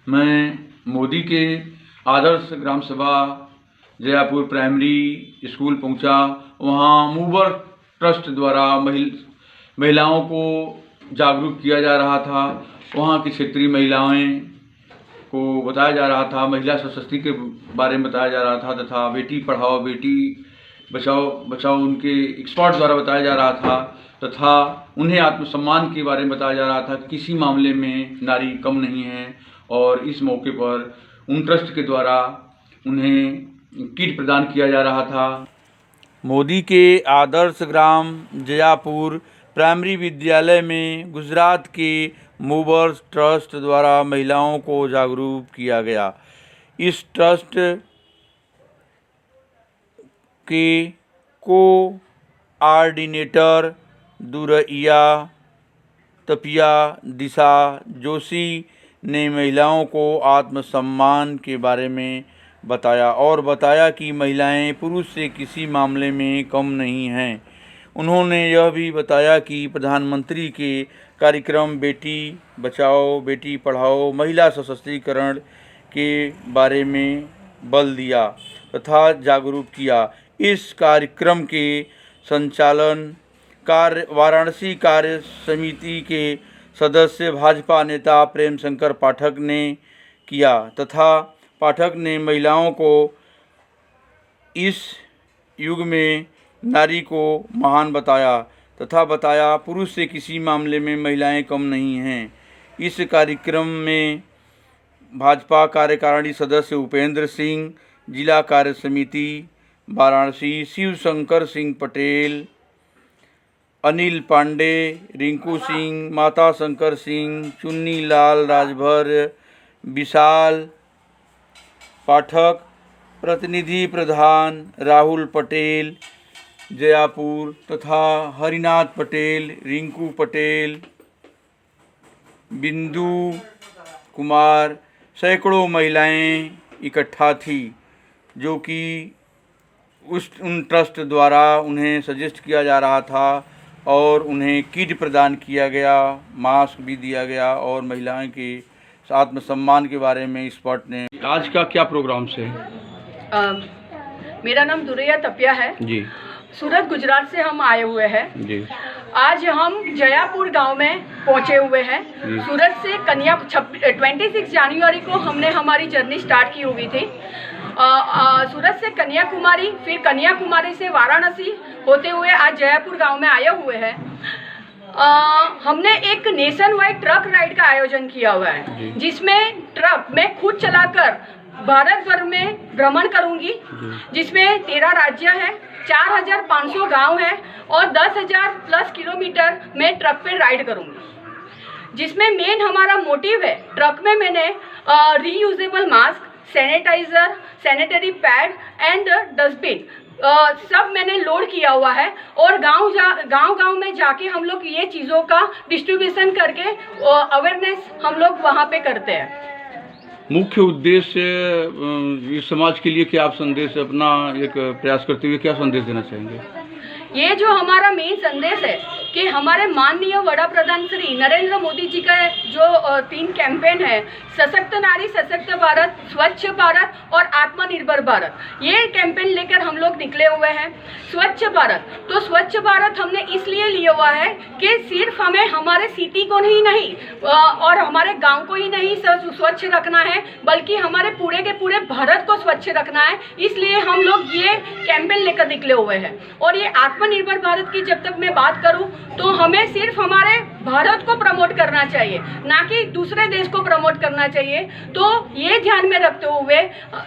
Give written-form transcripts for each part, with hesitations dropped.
मैं मोदी के आदर्श ग्राम सभा जयापुर प्राइमरी स्कूल पहुंचा। वहां मूवर ट्रस्ट द्वारा महिलाओं को जागरूक किया जा रहा था। वहां की क्षेत्रीय महिलाएं को बताया जा रहा था, महिला सशक्तिकरण के बारे में बताया जा रहा था तथा बेटी पढ़ाओ बेटी बचाओ उनके एक्सपर्ट द्वारा बताया जा रहा था तथा उन्हें आत्मसम्मान के बारे में बताया जा रहा था। किसी मामले में नारी कम नहीं है और इस मौके पर उन ट्रस्ट के द्वारा उन्हें किट प्रदान किया जा रहा था। मोदी के आदर्श ग्राम जयापुर प्राइमरी विद्यालय में गुजरात के मूवर्स ट्रस्ट द्वारा महिलाओं को जागरूक किया गया। इस ट्रस्ट के कोऑर्डिनेटर दुरैया तपिया दिशा जोशी ने महिलाओं को आत्मसम्मान के बारे में बताया और बताया कि महिलाएं पुरुष से किसी मामले में कम नहीं हैं। उन्होंने यह भी बताया कि प्रधानमंत्री के कार्यक्रम बेटी बचाओ बेटी पढ़ाओ महिला सशक्तिकरण के बारे में बल दिया तथा जागरूक किया। इस कार्यक्रम के संचालन वाराणसी कार्य समिति के सदस्य भाजपा नेता प्रेम शंकर पाठक ने किया तथा पाठक ने महिलाओं को इस युग में नारी को महान बताया तथा बताया पुरुष से किसी मामले में महिलाएं कम नहीं हैं। इस कार्यक्रम में भाजपा कार्यकारिणी सदस्य उपेंद्र सिंह, जिला कार्य समिति वाराणसी शिव शंकर सिंह पटेल, अनिल पांडे, रिंकू सिंह, माता शंकर सिंह, चुन्नी लाल राजभर, विशाल पाठक, प्रतिनिधि प्रधान राहुल पटेल जयापुर तथा हरिनाथ पटेल, रिंकू पटेल, बिंदु कुमार, सैकड़ों महिलाएं इकट्ठा थी जो कि उन ट्रस्ट द्वारा उन्हें सजेस्ट किया जा रहा था और उन्हें किट प्रदान किया गया, मास्क भी दिया गया और महिलाएं के आत्मसम्मान के बारे में एक्सपर्ट ने। आज का क्या प्रोग्राम से? मेरा नाम दुरैया तपिया है जी। सूरत गुजरात से हम आए हुए हैं जी। आज हम जयापुर गांव में पहुंचे हुए हैं। सूरत से 26 जनवरी को हमने हमारी जर्नी स्टार्ट की हुई थी। सूरत से कन्याकुमारी, फिर कन्याकुमारी से वाराणसी होते हुए आज जयापुर गांव में आए हुए हैं। हमने एक नेशन वाइड ट्रक राइड का आयोजन किया हुआ है जिसमें ट्रक मैं खुद चलाकर भारत भर में भ्रमण करूंगी, जिसमें 13 राज्य है, 4500 गांव है और 10,000 प्लस किलोमीटर में ट्रक पे राइड करूंगी। जिसमें मेन हमारा मोटिव है, ट्रक में मैंने reusable mask, sanitiser, sanitary pad and dustbin सब मैंने लोड किया हुआ है और गांव में जाके हम लोग ये चीज़ों का डिस्ट्रीब्यूशन करके अवेयरनेस हम लोग वहाँ पे करते हैं। मुख्य उद्देश्य इस समाज के लिए क्या आप संदेश अपना एक प्रयास करते हुए क्या संदेश देना चाहेंगे? ये जो हमारा मेन संदेश है कि हमारे माननीय वड़ा प्रधान श्री नरेंद्र मोदी जी का जो 3 कैंपेन है, सशक्त नारी सशक्त भारत, स्वच्छ भारत और आत्मनिर्भर भारत, ये कैंपेन लेकर हम लोग निकले हुए हैं। स्वच्छ भारत, तो स्वच्छ भारत हमने इसलिए लिया हुआ है कि सिर्फ हमें हमारे सिटी को ही नहीं और हमारे गांव को ही नहीं स्वच्छ रखना है, बल्कि हमारे पूरे के पूरे भारत को स्वच्छ रखना है। इसलिए हम लोग ये कैंपेन लेकर निकले हुए हैं। और ये आत्मनिर्भर भारत की जब तक मैं बात करूं तो हमें सिर्फ हमारे भारत को प्रमोट करना चाहिए, ना कि दूसरे देश को प्रमोट करना चाहिए। तो ये ध्यान में रखते हुए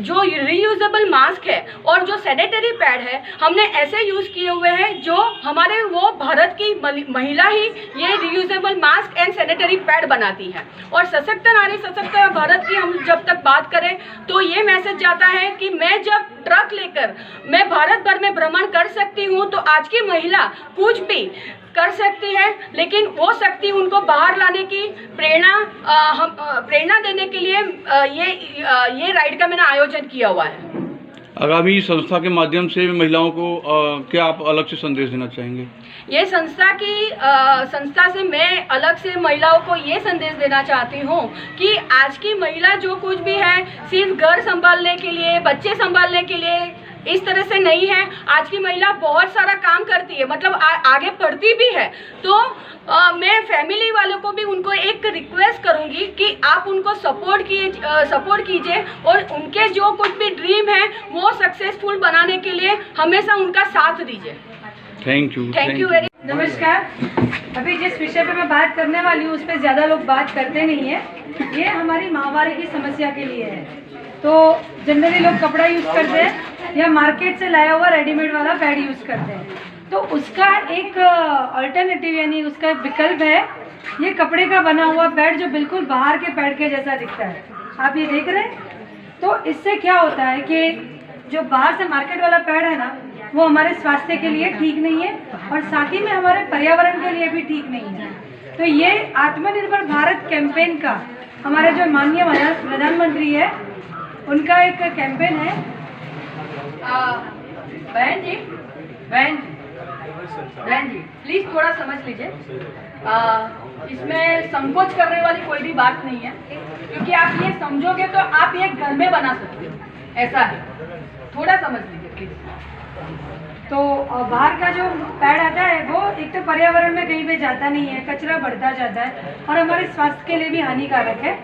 जो रीयूजेबल मास्क है और जो सैनिटरी पैड है हमने ऐसे यूज किए हुए हैं जो हमारे वो भारत की महिला ही ये reusable mask and sanitary pad बनाती है। और सशक्त नारी सशक्त भारत की हम जब तक बात करें तो ये मैसेज जाता है कि मैं जब ट्रक लेकर मैं भारत भर में भ्रमण कर सकती हूँ तो आज की महिला कुछ भी कर सकती है, लेकिन वो शक्ति उनको बाहर लाने की प्रेरणा देने के लिए ये राइड का मैंने आयोजन किया हुआ है। आगामी संस्था के माध्यम से महिलाओं को क्या आप अलग से संदेश देना चाहेंगे? ये संस्था से मैं अलग से महिलाओं को ये संदेश देना चाहती हूँ कि आज की महिला जो कुछ भी है सिर्फ घर संभालने के लिए, बच्चे संभालने के लिए इस तरह से नहीं है। आज की महिला बहुत सारा काम करती है, मतलब आगे बढ़ती भी है। तो मैं फैमिली वालों को भी उनको एक रिक्वेस्ट करूंगी कि आप उनको सपोर्ट कीजिए और उनके जो कुछ भी ड्रीम है वो सक्सेसफुल बनाने के लिए हमेशा उनका साथ दीजिए। Thank you very. नमस्कार। अभी जिस विषय पे मैं बात करने वाली हूँ उस पर ज़्यादा लोग बात करते नहीं है। ये हमारी माहवारी की समस्या के लिए है। तो जनरली लोग कपड़ा यूज़ करते हैं या मार्केट से लाया हुआ रेडीमेड वाला पैड यूज़ करते हैं। तो उसका एक अल्टरनेटिव यानी उसका एक विकल्प है ये कपड़े का बना हुआ पैड, जो बिल्कुल बाहर के पैड के जैसा दिखता है। आप ये देख रहे हैं। तो इससे क्या होता है कि जो बाहर से मार्केट वाला पैड है ना, वो हमारे स्वास्थ्य के लिए ठीक नहीं है और साथ ही में हमारे पर्यावरण के लिए भी ठीक नहीं है। तो ये आत्मनिर्भर भारत कैंपेन का हमारे जो माननीय प्रधानमंत्री है उनका एक कैंपेन है। बहन जी प्लीज थोड़ा समझ लीजिए। इसमें संकोच करने वाली कोई भी बात नहीं है, क्योंकि आप ये समझोगे तो आप ये घर में बना सकते हो, ऐसा है। थोड़ा समझ लीजिए प्लीज। तो बाहर का जो पैड आता है वो एक तो पर्यावरण में कहीं पे जाता नहीं है, कचरा बढ़ता जाता है और हमारे स्वास्थ्य के लिए भी हानिकारक है।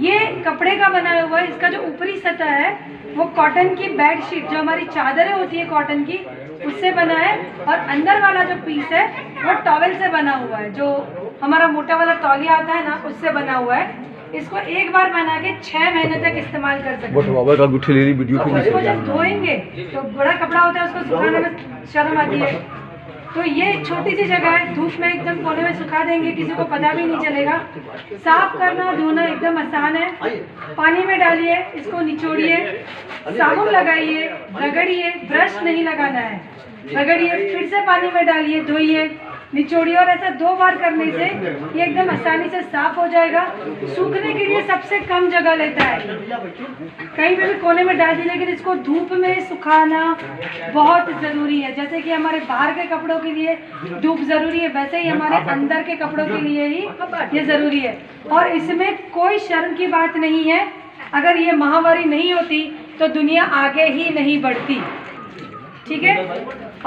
ये कपड़े का बनाया हुआ है। इसका जो ऊपरी सतह है वो कॉटन की बेडशीट, जो हमारी चादरें होती है कॉटन की, उससे बना है और अंदर वाला जो पीस है वो टॉवेल से बना हुआ है, जो हमारा मोटा वाला तौलिया आता है ना, उससे बना हुआ है। इसको एक बार बना के 6 महीने तक इस्तेमाल कर सकते हैं। उसको जब धोएंगे तो बड़ा कपड़ा होता है, उसको सुखाने में शर्म आती है। तो ये छोटी सी जगह है, धूप में एकदम कोने में सुखा देंगे, किसी को पता भी नहीं चलेगा। साफ करना धोना एकदम आसान है। पानी में डालिए, इसको निचोड़िए, साबुन लगाइए, रगड़िए, ब्रश नहीं लगाना है, रगड़िए, फिर से पानी में डालिए, धोइए, निचोड़िए और ऐसा 2 बार करने से ये एकदम आसानी से साफ हो जाएगा। सूखने के लिए सबसे कम जगह लेता है, कहीं पे भी कोने में डाल दी, लेकिन इसको धूप में सुखाना बहुत ज़रूरी है। जैसे कि हमारे बाहर के कपड़ों के लिए धूप ज़रूरी है, वैसे ही हमारे अंदर के कपड़ों के लिए ही ये ज़रूरी है। और इसमें कोई शर्म की बात नहीं है। अगर ये महामारी नहीं होती तो दुनिया आगे ही नहीं बढ़ती, ठीक है।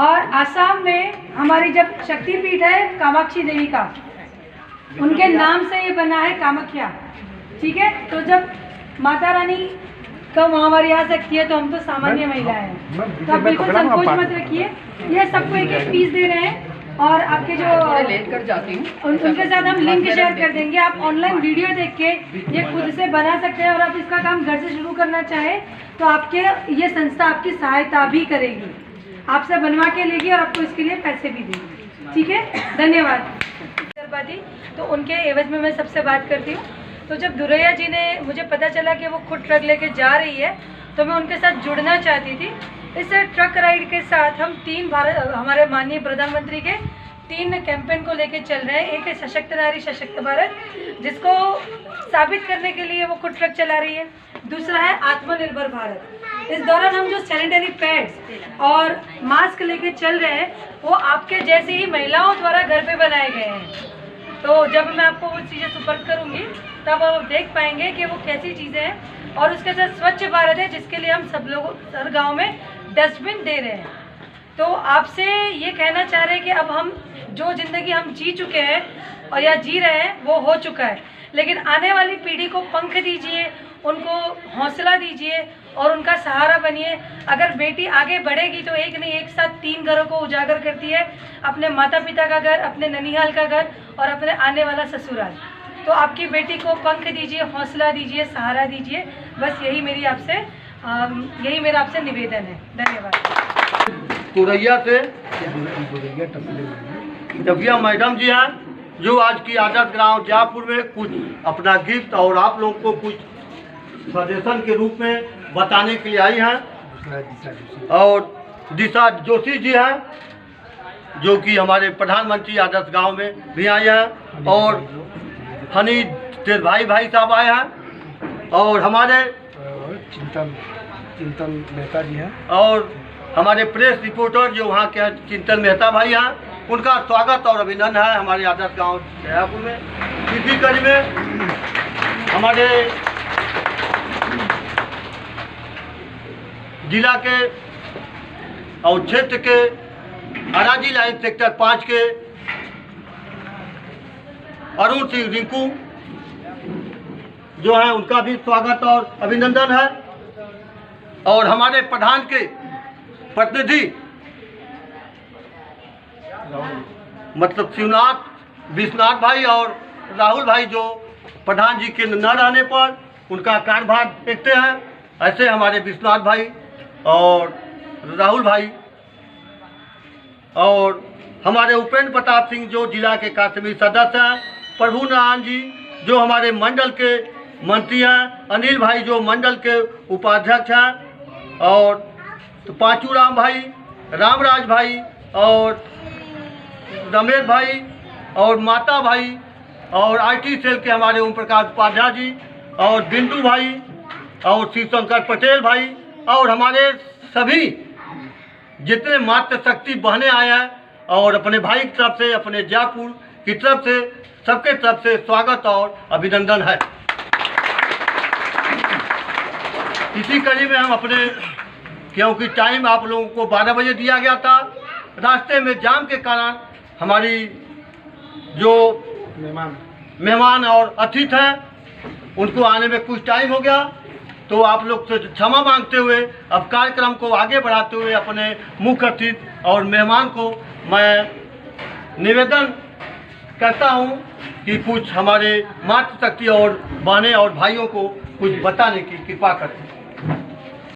और आसाम में हमारी जब शक्तिपीठ है कामाक्षी देवी का, उनके नाम से ये बना है कामाख्या, ठीक है। तो जब माता रानी का महामारी आ सकती है तो हम तो सामान्य महिला हैं, तो आप बिल्कुल संकोच मत रखिए। ये सबको एक पीस दे रहे हैं और आपके जो लेकर जाती हूँ उनके साथ हम लिंक शेयर कर देंगे। आप ऑनलाइन वीडियो देख के ये खुद से बना सकते हैं और आप इसका काम घर से शुरू करना चाहें तो आपके ये संस्था आपकी सहायता भी करेगी, आपसे बनवा के लेगी और आपको इसके लिए पैसे भी देगी, ठीक है। धन्यवाद। तो उनके एवज में मैं सबसे बात करती हूँ। तो जब दुरैया जी ने मुझे पता चला कि वो खुद ट्रक लेके जा रही है तो मैं उनके साथ जुड़ना चाहती थी। इस ट्रक राइड के साथ हम हमारे माननीय प्रधानमंत्री के 3 कैंपेन को लेके चल रहे हैं। एक है सशक्त नारी सशक्त भारत, जिसको साबित करने के लिए वो खुद ट्रक चला रही है। दूसरा है आत्मनिर्भर भारत। इस दौरान हम जो सैनिटरी पैड्स और मास्क लेके चल रहे हैं वो आपके जैसी ही महिलाओं द्वारा घर पे बनाए गए हैं। तो जब मैं आपको वो चीज़ें सुपर्द करूँगी तब आप देख पाएंगे कि वो कैसी चीज़ें हैं। और उसके साथ स्वच्छ भारत है, जिसके लिए हम सब लोग हर गाँव में डस्टबिन दे रहे हैं। तो आपसे ये कहना चाह रहे हैं कि अब हम जो ज़िंदगी हम जी चुके हैं और या जी रहे हैं वो हो चुका है, लेकिन आने वाली पीढ़ी को पंख दीजिए, उनको हौसला दीजिए और उनका सहारा बनिए। अगर बेटी आगे बढ़ेगी तो एक नहीं एक साथ 3 घरों को उजागर करती है, अपने माता पिता का घर, अपने ननिहाल का घर और अपने आने वाला ससुराल। तो आपकी बेटी को पंख दीजिए, हौसला दीजिए, सहारा दीजिए। बस यही मेरा आपसे निवेदन है। धन्यवाद। तुरैया से टपिया मैडम जी हैं, जो आज की आदर्श गांव जयपुर में कुछ अपना गिफ्ट और आप लोग को कुछ सजेशन के रूप में बताने के लिए आई हैं। और दिशा जोशी जी हैं, जो कि हमारे प्रधानमंत्री आदर्श गांव में भी आए हैं। और हनी तेज भाई साहब आए हैं। और हमारे चिंतन मेहता जी हैं। और हमारे प्रेस रिपोर्टर जो वहाँ के हैं चिंतन मेहता भाई हैं, उनका स्वागत और अभिनंदन है हमारे आदर्श गांव जयापुर में। इसी कड़ी में हमारे जिला के और क्षेत्र के अराजी लाइन सेक्टर 5 के अरुण सिंह रिंकू जो है उनका भी स्वागत और अभिनंदन है। और हमारे प्रधान के प्रतिनिधि मतलब शिवनाथ विश्वनाथ भाई और राहुल भाई जो प्रधान जी के न रहने पर उनका कार्यभार देखते हैं, ऐसे हमारे विश्वनाथ भाई और राहुल भाई और हमारे उपेंद्र प्रताप सिंह जो जिला के कार्यसमिति सदस्य हैं, प्रभु नारायण जी जो हमारे मंडल के मंत्री हैं, अनिल भाई जो मंडल के उपाध्यक्ष हैं और तो पांचू राम भाई, रामराज भाई और रमेश भाई और माता भाई और IT सेल के हमारे ओम प्रकाश उपाध्याय जी और बिंदु भाई और शिवशंकर पटेल भाई और हमारे सभी जितने मातृशक्ति बहने आए हैं और अपने भाई की तरफ से अपने जयपुर की तरफ से सबके तरफ से स्वागत और अभिनंदन है। इसी कड़ी में हम अपने क्योंकि टाइम आप लोगों को 12 बजे दिया गया था, रास्ते में जाम के कारण हमारी जो मेहमान और अतिथि हैं उनको आने में कुछ टाइम हो गया, तो आप लोग से क्षमा मांगते हुए अब कार्यक्रम को आगे बढ़ाते हुए अपने मुख्य अतिथि और मेहमान को मैं निवेदन करता हूं कि कुछ हमारे मातृशक्ति और बहनें और भाइयों को कुछ बताने की कृपा करें।